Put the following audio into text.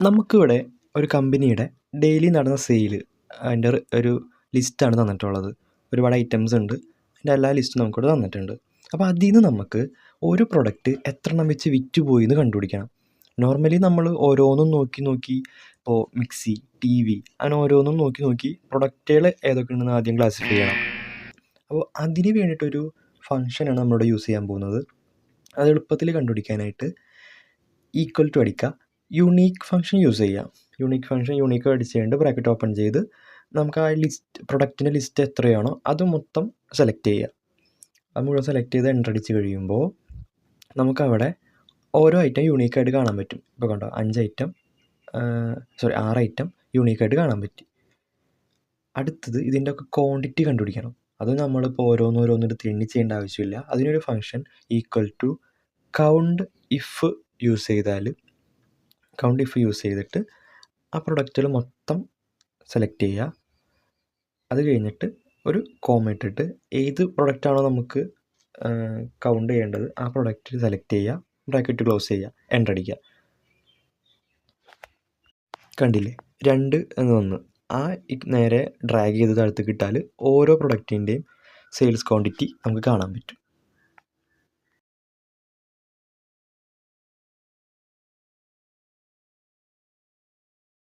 നമുക്കിവിടെ ഒരു കമ്പനിയുടെ ഡെയിലി നടന്ന സെയിൽ അതിൻ്റെ ഒരു ലിസ്റ്റാണ് തന്നിട്ടുള്ളത്. ഒരുപാട് ഐറ്റംസ് ഉണ്ട്. അതിൻ്റെ എല്ലാ ലിസ്റ്റും നമുക്കിവിടെ തന്നിട്ടുണ്ട്. അപ്പോൾ അതിൽ നിന്ന് നമുക്ക് ഒരു പ്രൊഡക്റ്റ് എത്ര എണ്ണം വെച്ച് വിറ്റ് പോയി എന്ന് കണ്ടുപിടിക്കണം. നോർമലി നമ്മൾ ഓരോന്നും നോക്കി ഇപ്പോൾ മിക്സി, ടി വി അങ്ങനെ ഓരോന്നും നോക്കി പ്രൊഡക്റ്റുകൾ ഏതൊക്കെ ഉണ്ടെന്ന് ആദ്യം ക്ലാസിഫൈ ചെയ്യണം. അപ്പോൾ അതിന് വേണ്ടിയിട്ടൊരു ഫംഗ്ഷനാണ് നമ്മളിവിടെ യൂസ് ചെയ്യാൻ പോകുന്നത്. അത് എളുപ്പത്തിൽ കണ്ടുപിടിക്കാനായിട്ട് ഈക്വൽ ടു അടിക്കുക, യുണീക്ക് ഫംഗ്ഷൻ യൂസ് ചെയ്യാം. യുണീക്ക് അടിച്ച് കഴിഞ്ഞിട്ട് ബ്രാക്കറ്റ് ഓപ്പൺ ചെയ്ത് നമുക്ക് ആ ലിസ്റ്റ് പ്രൊഡക്റ്റിൻ്റെ ലിസ്റ്റ് എത്രയാണോ അത് മൊത്തം സെലക്ട് ചെയ്യുക. അത് മുഴുവൻ സെലക്ട് ചെയ്ത് എൻ്റർ അടിച്ച് കഴിയുമ്പോൾ നമുക്കവിടെ ഓരോ ഐറ്റം യുണീക്കായിട്ട് കാണാൻ പറ്റും. ഇപ്പോൾ കണ്ടോ 6 ഐറ്റം യുണീക്കായിട്ട് കാണാൻ പറ്റി. അടുത്തത് ഇതിൻ്റെ ഒക്കെ ക്വാണ്ടിറ്റി കണ്ടുപിടിക്കണം. അത് നമ്മളിപ്പോൾ ഓരോന്നെടുത്ത് എണ്ണി ചെയ്യേണ്ട ആവശ്യമില്ല. അതിനൊരു function equal to count if use ചെയ്തിട്ട് ആ പ്രൊഡക്റ്റുകൾ മൊത്തം സെലക്ട് ചെയ്യുക. അത് കഴിഞ്ഞിട്ട് ഒരു കോമ ഇട്ടിട്ട് ഏത് പ്രൊഡക്റ്റാണോ നമുക്ക് കൗണ്ട് ചെയ്യേണ്ടത് ആ പ്രൊഡക്റ്റ് സെലക്ട് ചെയ്യുക, ബ്രാക്കറ്റ് ക്ലോസ് ചെയ്യുക, എൻ്റർ അടിക്കുക. കണ്ടില്ലേ 2 എന്ന് വന്ന് ആ നേരെ ഡ്രാഗ് ചെയ്ത് താഴത്തേക്ക് ഇട്ടാൽ ഓരോ പ്രൊഡക്റ്റിൻ്റെയും സെയിൽസ് ക്വാണ്ടിറ്റി നമുക്ക് കാണാൻ പറ്റും.